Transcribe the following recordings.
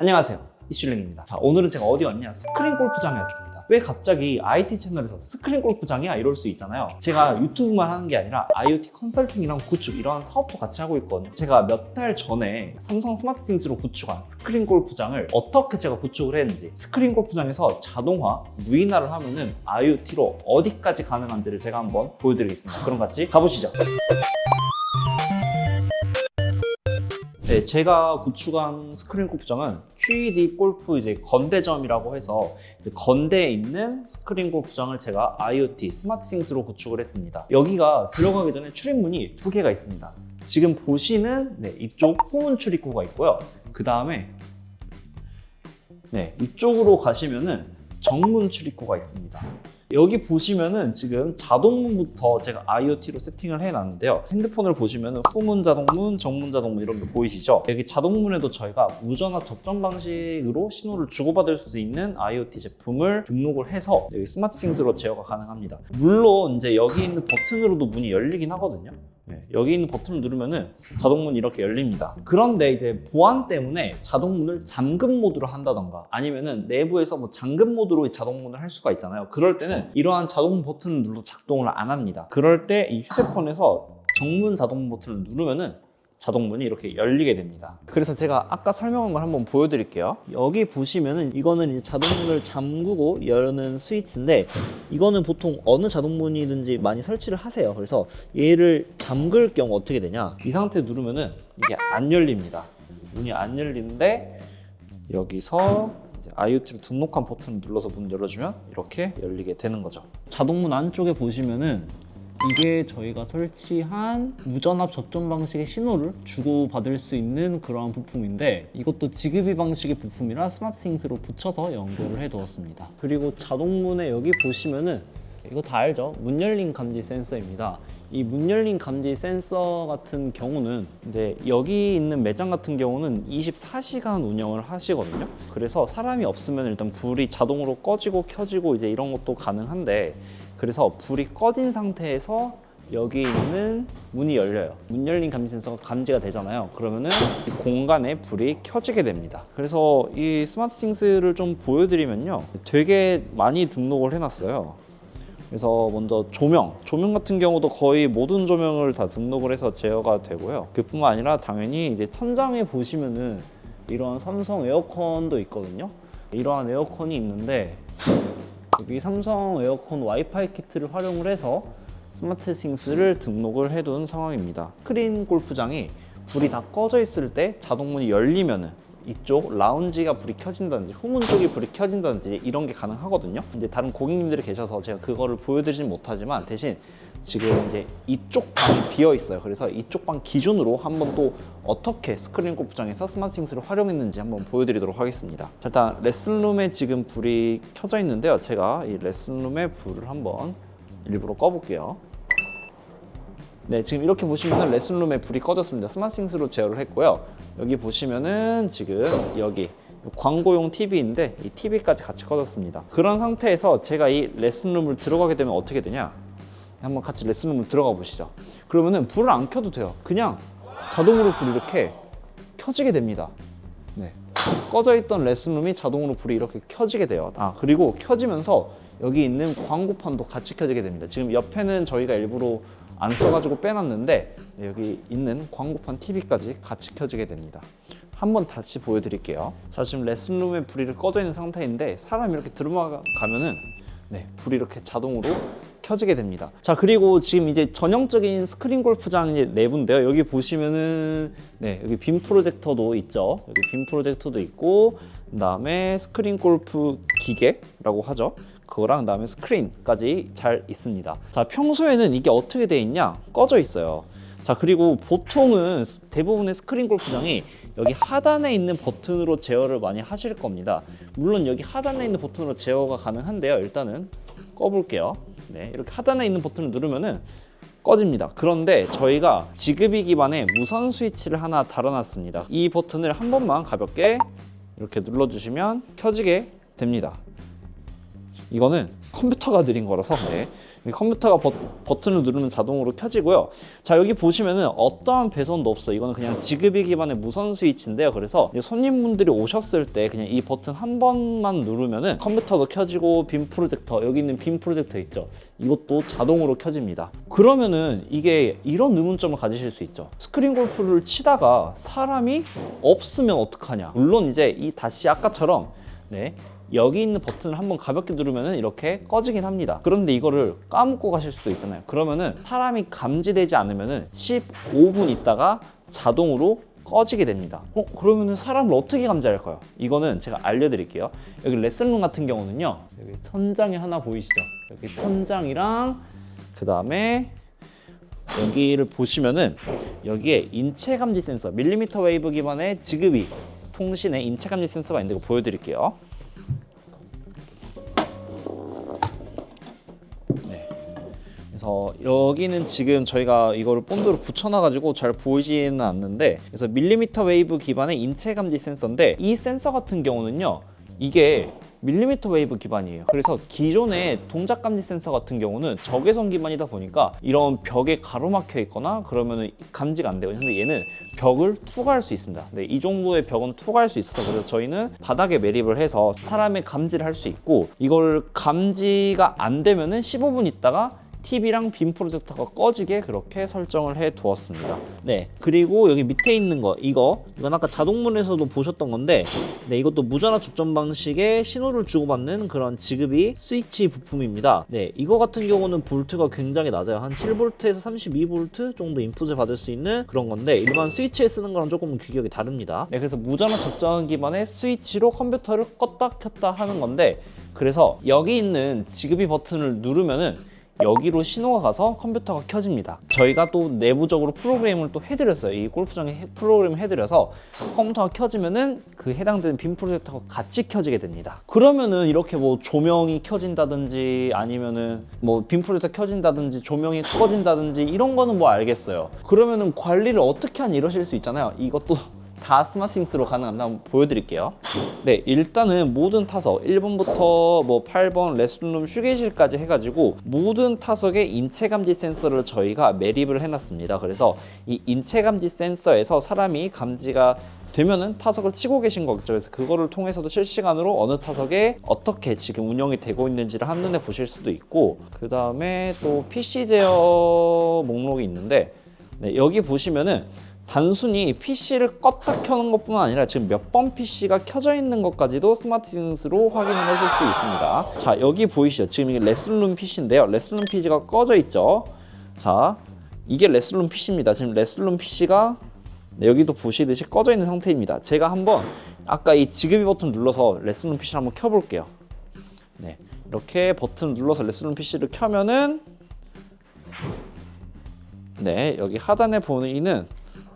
안녕하세요, 이슐랭입니다. 자, 오늘은 제가 어디 왔냐? 스크린 골프장에 왔습니다. 왜 갑자기 IT 채널에서 스크린 골프장이야? 이럴 수 있잖아요. 제가 유튜브만 하는 게 아니라 IoT 컨설팅이랑 구축 이러한 사업도 같이 하고 있거든요. 제가 몇 달 전에 삼성 스마트싱스로 구축한 스크린 골프장을 어떻게 제가 구축을 했는지, 스크린 골프장에서 자동화, 무인화를 하면은 IoT로 어디까지 가능한지를 제가 한번 보여드리겠습니다. 그럼 같이 가보시죠. 네, 제가 구축한 스크린 골프장은 QED 골프 건대점이라고 해서 건대에 있는 스크린 골프장을 제가 IoT 스마트싱스로 구축을 했습니다. 여기가 들어가기 전에 출입문이 두 개가 있습니다. 지금 보시는 이쪽 후문 출입구가 있고요. 그 다음에 이쪽으로 가시면은 정문 출입구가 있습니다. 여기 보시면은 지금 자동문부터 제가 IoT로 세팅을 해놨는데요. 핸드폰을 보시면은 후문 자동문, 정문 자동문 이런 거 보이시죠? 여기 자동문에도 저희가 무전화 접점 방식으로 신호를 주고받을 수 있는 IoT 제품을 등록을 해서 여기 스마트싱스로 제어가 가능합니다. 물론 이제 여기 있는 버튼으로도 문이 열리긴 하거든요. 여기 있는 버튼을 누르면은 자동문이 이렇게 열립니다. 그런데 이제 보안 때문에 자동문을 잠금 모드로 한다던가 아니면은 내부에서 뭐 잠금 모드로 자동문을 할 수가 있잖아요. 그럴 때는 이러한 자동문 버튼을 눌러 작동을 안 합니다. 그럴 때 이 휴대폰에서 정문 자동문 버튼을 누르면은 자동문이 이렇게 열리게 됩니다. 그래서 제가 아까 설명한 걸 한번 보여드릴게요. 여기 보시면은 이거는 이제 자동문을 잠그고 여는 스위치인데 이거는 보통 어느 자동문이든지 많이 설치를 하세요. 그래서 얘를 잠글 경우 어떻게 되냐? 이 상태 누르면은 이게 안 열립니다. 문이 안 열리는데 여기서 이제 IoT를 등록한 버튼을 눌러서 문을 열어주면 이렇게 열리게 되는 거죠. 자동문 안쪽에 보시면은 이게 저희가 설치한 무전압 접점 방식의 신호를 주고받을 수 있는 그러한 부품인데 이것도 지그비 방식의 부품이라 스마트싱스로 붙여서 연결을 해 두었습니다. 그리고 자동문에 여기 보시면은 이거 다 알죠? 문 열림 감지 센서입니다. 이 문 열림 감지 센서 같은 경우는 이제 여기 있는 매장 같은 경우는 24시간 운영을 하시거든요. 그래서 사람이 없으면 일단 불이 자동으로 꺼지고 켜지고 이제 이런 것도 가능한데 그래서 불이 꺼진 상태에서 여기 있는 문이 열려요. 문 열림 감지 센서가 감지가 되잖아요. 그러면은 이 공간에 불이 켜지게 됩니다. 그래서 이 스마트싱스를 좀 보여드리면요. 되게 많이 등록을 해놨어요. 그래서 먼저 조명 같은 경우도 거의 모든 조명을 다 등록을 해서 제어가 되고요. 그뿐만 아니라 당연히 이제 천장에 보시면은 이러한 삼성 에어컨도 있거든요. 이러한 에어컨이 있는데 여기 삼성 에어컨 와이파이 키트를 활용을 해서 스마트싱스를 등록을 해둔 상황입니다. 스크린 골프장이 불이 다 꺼져 있을 때 자동문이 열리면은 이쪽 라운지가 불이 켜진다든지 후문 쪽이 불이 켜진다든지 이런 게 가능하거든요. 이제 다른 고객님들이 계셔서 제가 그거를 보여드리진 못하지만 대신 지금 이제 이쪽 방이 비어 있어요. 그래서 이쪽 방 기준으로 한번 또 어떻게 스크린 골프장에서 스마트싱스를 활용했는지 한번 보여드리도록 하겠습니다. 자, 일단 레슨룸에 지금 불이 켜져 있는데요. 제가 이 레슨룸의 불을 한번 일부러 꺼볼게요. 네, 지금 이렇게 보시면은 레슨룸에 불이 꺼졌습니다. 스마트싱스로 제어를 했고요. 여기 보시면은 지금 여기 광고용 TV인데 이 TV까지 같이 꺼졌습니다. 그런 상태에서 제가 이 레슨룸을 들어가게 되면 어떻게 되냐? 한번 같이 레슨룸을 들어가 보시죠. 그러면은 불을 안 켜도 돼요. 그냥 자동으로 불이 이렇게 켜지게 됩니다. 네, 꺼져 있던 레슨룸이 자동으로 불이 이렇게 켜지게 돼요. 그리고 켜지면서 여기 있는 광고판도 같이 켜지게 됩니다. 지금 옆에는 저희가 일부러 안 써가지고 빼놨는데 여기 있는 광고판 TV까지 같이 켜지게 됩니다. 한번 다시 보여드릴게요. 자, 지금 레슨룸에 불이 꺼져 있는 상태인데 사람이 이렇게 들어가면은 불이 이렇게 자동으로 켜지게 됩니다. 자, 그리고 지금 이제 전형적인 스크린 골프장 내부인데요. 여기 보시면은 여기 빔 프로젝터도 있죠. 여기 빔 프로젝터도 있고 그다음에 스크린 골프 기계라고 하죠. 그거랑 그다음에 스크린까지 잘 있습니다. 자, 평소에는 이게 어떻게 돼 있냐? 꺼져 있어요. 자, 그리고 보통은 대부분의 스크린 골프장이 여기 하단에 있는 버튼으로 제어를 많이 하실 겁니다. 물론 여기 하단에 있는 버튼으로 제어가 가능한데요. 일단은 꺼볼게요. 네, 이렇게 하단에 있는 버튼을 누르면은 꺼집니다. 그런데 저희가 지그비 기반의 무선 스위치를 하나 달아놨습니다. 이 버튼을 한 번만 가볍게 이렇게 눌러주시면 켜지게 됩니다. 이거는 컴퓨터가 느린 거라서 컴퓨터가 버튼을 누르면 자동으로 켜지고요. 자, 여기 보시면은 어떠한 배선도 없어. 이거는 그냥 지그비 기반의 무선 스위치인데요. 그래서 손님분들이 오셨을 때 그냥 이 버튼 한 번만 누르면은 컴퓨터도 켜지고 빔 프로젝터, 여기 있는 빔 프로젝터 있죠. 이것도 자동으로 켜집니다. 그러면은 이게 이런 의문점을 가지실 수 있죠. 스크린 골프를 치다가 사람이 없으면 어떡하냐. 물론 이제 이 다시 아까처럼 여기 있는 버튼을 한번 가볍게 누르면은 이렇게 꺼지긴 합니다. 그런데 이거를 까먹고 가실 수도 있잖아요. 그러면은 사람이 감지되지 않으면은 15분 있다가 자동으로 꺼지게 됩니다. 그러면은 사람을 어떻게 감지할까요? 이거는 제가 알려드릴게요. 여기 레슨룸 같은 경우는요, 여기 천장이 하나 보이시죠? 여기 천장이랑 그 다음에 여기를 보시면은 여기에 인체 감지 센서, 밀리미터 웨이브 기반의 지그비 통신의 인체 감지 센서가 있는데 이거 보여드릴게요. 그래서 여기는 지금 저희가 이거를 본드로 붙여놔가지고 잘 보이지는 않는데, 그래서 밀리미터 웨이브 기반의 인체 감지 센서인데, 이 센서 같은 경우는요, 이게 밀리미터 웨이브 기반이에요. 그래서 기존의 동작 감지 센서 같은 경우는 적외선 기반이다 보니까 이런 벽에 가로막혀 있거나 그러면 감지가 안 되거든요. 근데 얘는 벽을 투과할 수 있습니다. 네, 이 정도의 벽은 투과할 수 있어서 그래서 저희는 바닥에 매립을 해서 사람의 감지를 할 수 있고, 이걸 감지가 안 되면은 15분 있다가 TV랑 빔 프로젝터가 꺼지게 그렇게 설정을 해 두었습니다. 네, 그리고 여기 밑에 있는 거, 이건 아까 자동문에서도 보셨던 건데, 네, 이것도 무전압 접점 방식의 신호를 주고받는 그런 지그비 스위치 부품입니다. 네, 이거 같은 경우는 볼트가 굉장히 낮아요. 한 7V에서 32V 정도 인풋을 받을 수 있는 그런 건데, 일반 스위치에 쓰는 거랑 조금 규격이 다릅니다. 네, 그래서 무전압 접점 기반의 스위치로 컴퓨터를 껐다 켰다 하는 건데, 그래서 여기 있는 지그비 버튼을 누르면은 여기로 신호가 가서 컴퓨터가 켜집니다. 저희가 또 내부적으로 프로그램을 또 해드렸어요. 이 골프장에 프로그램을 해드려서 컴퓨터가 켜지면은 그 해당되는 빔 프로젝터가 같이 켜지게 됩니다. 그러면은 이렇게 뭐 조명이 켜진다든지 아니면은 뭐 빔 프로젝터 켜진다든지 조명이 꺼진다든지 이런 거는 뭐 알겠어요. 그러면은 관리를 어떻게 하냐 이러실 수 있잖아요. 이것도 다 스마트싱스로 가능합니다. 한번 보여드릴게요. 네, 일단은 모든 타석 1번부터 뭐 8번 레슨룸 휴게실까지 해가지고 모든 타석에 인체감지 센서를 저희가 매립을 해놨습니다. 그래서 이 인체감지 센서에서 사람이 감지가 되면은 타석을 치고 계신 거겠죠. 그래서 그거를 통해서도 실시간으로 어느 타석에 어떻게 지금 운영이 되고 있는지를 한눈에 보실 수도 있고, 그 다음에 또 PC 제어 목록이 있는데, 네, 여기 보시면은 단순히 PC를 껐다 켜는 것뿐만 아니라 지금 몇 번 PC가 켜져 있는 것까지도 스마트싱스로 확인을 하실 수 있습니다. 자, 여기 보이시죠? 지금 이게 레슨룸 PC인데요. 레슨룸 PC가 꺼져 있죠. 자, 이게 레슨룸 PC입니다. 지금 레슨룸 PC가 여기도 보시듯이 꺼져 있는 상태입니다. 제가 한번 아까 이 지그비 버튼 눌러서 레슨룸 PC를 한번 켜볼게요. 네, 이렇게 버튼 눌러서 레슨룸 PC를 켜면은 네, 여기 하단에 보이는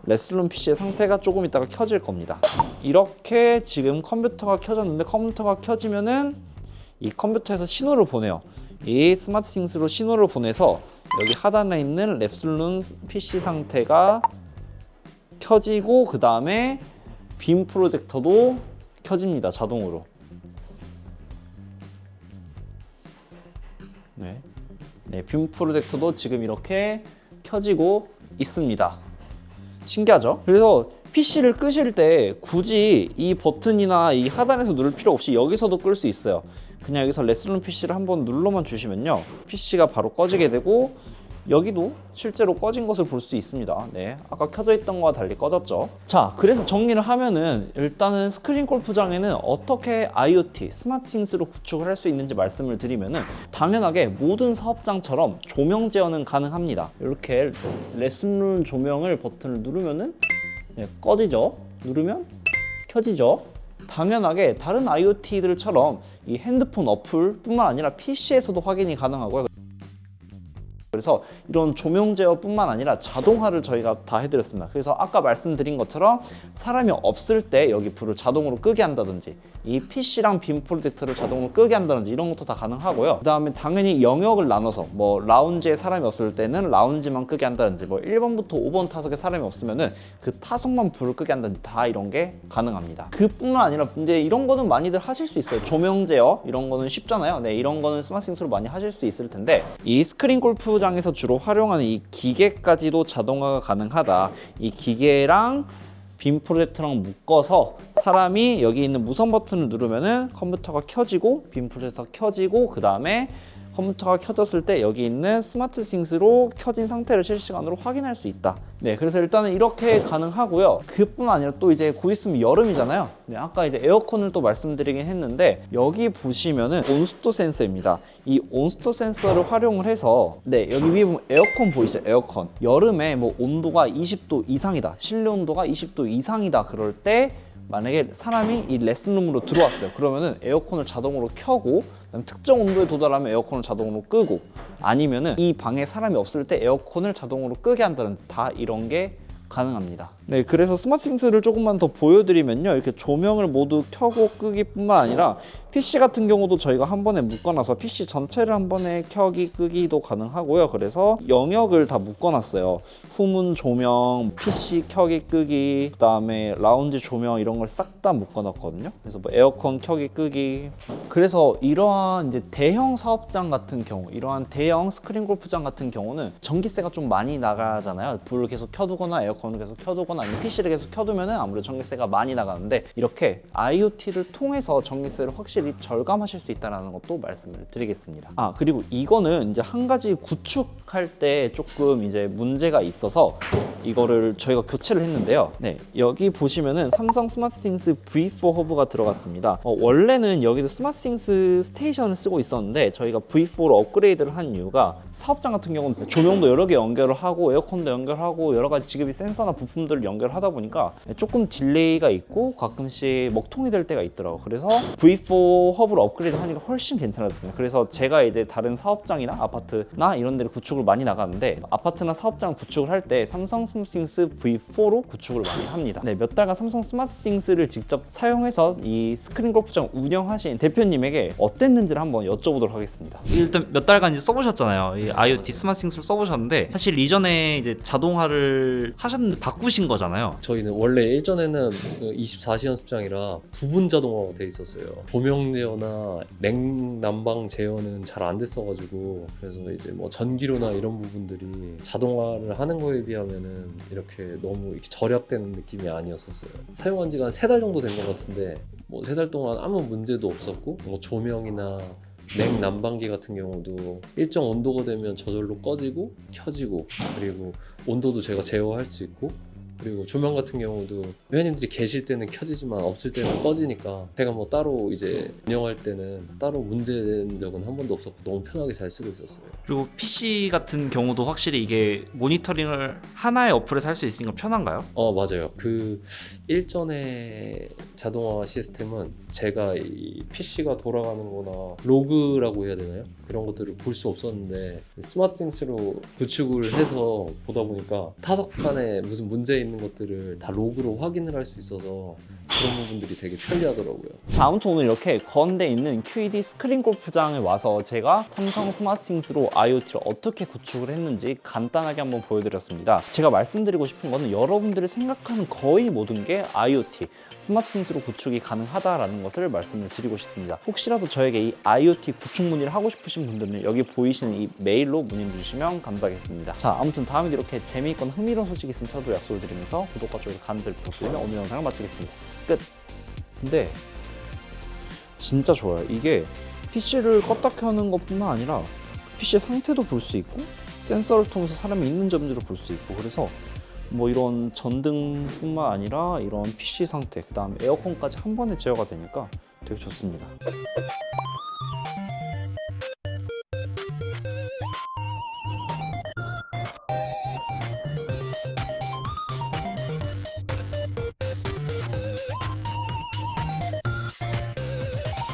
레슨룸 PC의 상태가 조금 있다가 켜질 겁니다. 이렇게 지금 컴퓨터가 켜졌는데, 컴퓨터가 켜지면은 이 컴퓨터에서 신호를 보내요. 이 스마트싱스로 신호를 보내서 여기 하단에 있는 레슨룸 PC 상태가 켜지고, 그 다음에 빔 프로젝터도 켜집니다. 자동으로. 네, 빔 프로젝터도 지금 이렇게 켜지고 있습니다. 신기하죠? 그래서 PC를 끄실 때 굳이 이 버튼이나 이 하단에서 누를 필요 없이 여기서도 끌 수 있어요. 그냥 여기서 레슨룸 PC를 한번 눌러만 주시면요, PC가 바로 꺼지게 되고 여기도 실제로 꺼진 것을 볼 수 있습니다. 네, 아까 켜져 있던 거와 달리 꺼졌죠. 자, 그래서 정리를 하면은 일단은 스크린 골프장에는 어떻게 IoT, 스마트싱스로 구축을 할 수 있는지 말씀을 드리면은, 당연하게 모든 사업장처럼 조명 제어는 가능합니다. 이렇게 레슨룸 조명을 버튼을 누르면은 꺼지죠. 누르면 켜지죠. 당연하게 다른 IoT들처럼 이 핸드폰 어플 뿐만 아니라 PC에서도 확인이 가능하고요. 그래서 그래서 이런 조명 제어뿐만 아니라 자동화를 저희가 다 해드렸습니다. 그래서 아까 말씀드린 것처럼 사람이 없을 때 여기 불을 자동으로 끄게 한다든지 이 PC랑 빔 프로젝터를 자동으로 끄게 한다든지 이런 것도 다 가능하고요. 그 다음에 당연히 영역을 나눠서 뭐 라운지에 사람이 없을 때는 라운지만 끄게 한다든지 뭐 1번부터 5번 타석에 사람이 없으면은 그 타석만 불을 끄게 한다든지 다 이런 게 가능합니다. 그뿐만 아니라 이제 이런 거는 많이들 하실 수 있어요. 조명 제어 이런 거는 쉽잖아요. 네, 이런 거는 스마트싱스로 많이 하실 수 있을 텐데 이 스크린 골프장에서 주로 활용하는 이 기계까지도 자동화가 가능하다. 이 기계랑 빔 프로젝터랑 묶어서 사람이 여기 있는 무선 버튼을 누르면은 컴퓨터가 켜지고 빔 프로젝터가 켜지고 그 다음에 컴퓨터가 켜졌을 때 여기 있는 스마트싱스로 켜진 상태를 실시간으로 확인할 수 있다. 네, 그래서 일단은 이렇게 가능하고요. 그뿐만 아니라 또 이제 곧 있으면 여름이잖아요. 네, 아까 이제 에어컨을 또 말씀드리긴 했는데 여기 보시면은 온수도 센서입니다. 이 온수도 센서를 활용을 해서 네, 여기 위에 보면 에어컨 보이시죠? 에어컨. 여름에 뭐 온도가 20도 이상이다. 실내 온도가 20도 이상이다. 그럴 때 만약에 사람이 이 레슨룸으로 들어왔어요. 그러면은 에어컨을 자동으로 켜고 특정 온도에 도달하면 에어컨을 자동으로 끄고 아니면은 이 방에 사람이 없을 때 에어컨을 자동으로 끄게 한다는 다 이런 게 가능합니다. 네, 그래서 스마트싱스를 조금만 더 보여드리면요. 이렇게 조명을 모두 켜고 끄기뿐만 아니라 PC 같은 경우도 저희가 한 번에 묶어놔서 PC 전체를 한 번에 켜기 끄기도 가능하고요. 그래서 영역을 다 묶어놨어요. 후문 조명, PC 켜기 끄기, 그 다음에 라운지 조명 이런 걸 싹 다 묶어놨거든요. 그래서 뭐 에어컨 켜기 끄기. 그래서 이러한 이제 대형 사업장 같은 경우, 이러한 대형 스크린 골프장 같은 경우는 전기세가 좀 많이 나가잖아요. 불을 계속 켜두거나 에어컨을 계속 켜두거나 아니면 PC를 계속 켜두면은 아무래도 전기세가 많이 나가는데 이렇게 IoT를 통해서 전기세를 확실히 절감하실 수 있다는 것도 말씀을 드리겠습니다. 아, 그리고 이거는 이제 한 가지 구축할 때 조금 이제 문제가 있어서 이거를 저희가 교체를 했는데요. 네, 여기 보시면은 삼성 스마트싱스 V4 허브가 들어갔습니다. 원래는 여기도 스마트싱스 스테이션을 쓰고 있었는데 저희가 V4로 업그레이드를 한 이유가 사업장 같은 경우는 조명도 여러 개 연결을 하고 에어컨도 연결하고 여러 가지 지급이 센서나 부품들을 연결하다 보니까 조금 딜레이가 있고 가끔씩 먹통이 될 때가 있더라고요. 그래서 V4 허브로 업그레이드 하니까 훨씬 괜찮았습니다. 그래서 제가 이제 다른 사업장이나 아파트나 이런 데를 구축을 많이 나가는데 아파트나 사업장 구축을 할 때 삼성 스마트싱스 V4로 구축을 많이 합니다. 네, 몇 달간 삼성 스마트싱스를 직접 사용해서 이 스크린 골프장 운영하신 대표님에게 어땠는지를 한번 여쭤보도록 하겠습니다. 일단 몇 달간 이제 써보셨잖아요. 이 IoT 스마트싱스를 써보셨는데 사실 이전에 이제 자동화를 하셨는데 바꾸신 거잖아요. 저희는 원래 일전에는 24시 연습장이라 부분 자동화가 돼 있었어요. 조명 제어나 냉난방 제어는 잘 안 됐어가지고 그래서 이제 뭐 전기료나 이런 부분들이 자동화를 하는 거에 비하면은 이렇게 너무 이렇게 절약되는 느낌이 아니었었어요. 사용한 지가 한 3달 정도 된 것 같은데 뭐 3달 동안 아무 문제도 없었고 뭐 조명이나 냉난방기 같은 경우도 일정 온도가 되면 저절로 꺼지고 켜지고 그리고 온도도 제가 제어할 수 있고 그리고 조명 같은 경우도 회원님들이 계실 때는 켜지지만 없을 때는 꺼지니까 제가 뭐 따로 이제 운영할 때는 따로 문제된 적은 한 번도 없었고 너무 편하게 잘 쓰고 있었어요. 그리고 PC 같은 경우도 확실히 이게 모니터링을 하나의 어플에서 할 수 있으니까 편한가요? 맞아요. 그 일전에 자동화 시스템은 제가 이 PC가 돌아가는 거나 로그라고 해야 되나요? 그런 것들을 볼 수 없었는데 스마트싱스로 구축을 해서 보다 보니까 타석 간에 무슨 문제 있는 것들을 다 로그로 확인을 할 수 있어서 그런 부분들이 되게 편리하더라고요. 자, 아무튼 오늘 이렇게 건대에 있는 QED 스크린 골프장에 와서 제가 삼성 스마트싱스로 IoT를 어떻게 구축을 했는지 간단하게 한번 보여드렸습니다. 제가 말씀드리고 싶은 거는 여러분들이 생각하는 거의 모든 게 IoT, 스마트싱스로 구축이 가능하다라는 것을 말씀을 드리고 싶습니다. 혹시라도 저에게 이 IoT 구축 문의를 하고 싶으신 분들은 여기 보이시는 이 메일로 문의 주시면 감사하겠습니다. 자, 아무튼 다음에도 이렇게 재미있건 흥미로운 소식이 있으면 찾아도 약속을 드리면서 구독과 좋아요 간절히 부탁드리며 오늘 영상을 마치겠습니다. 끝! 근데 진짜 좋아요. 이게 PC를 껐다 켜는 것뿐만 아니라 PC 상태도 볼 수 있고 센서를 통해서 사람이 있는 점들을 볼 수 있고 그래서 뭐 이런 전등뿐만 아니라 이런 PC 상태, 그 다음 에어컨까지 한 번에 제어가 되니까 되게 좋습니다.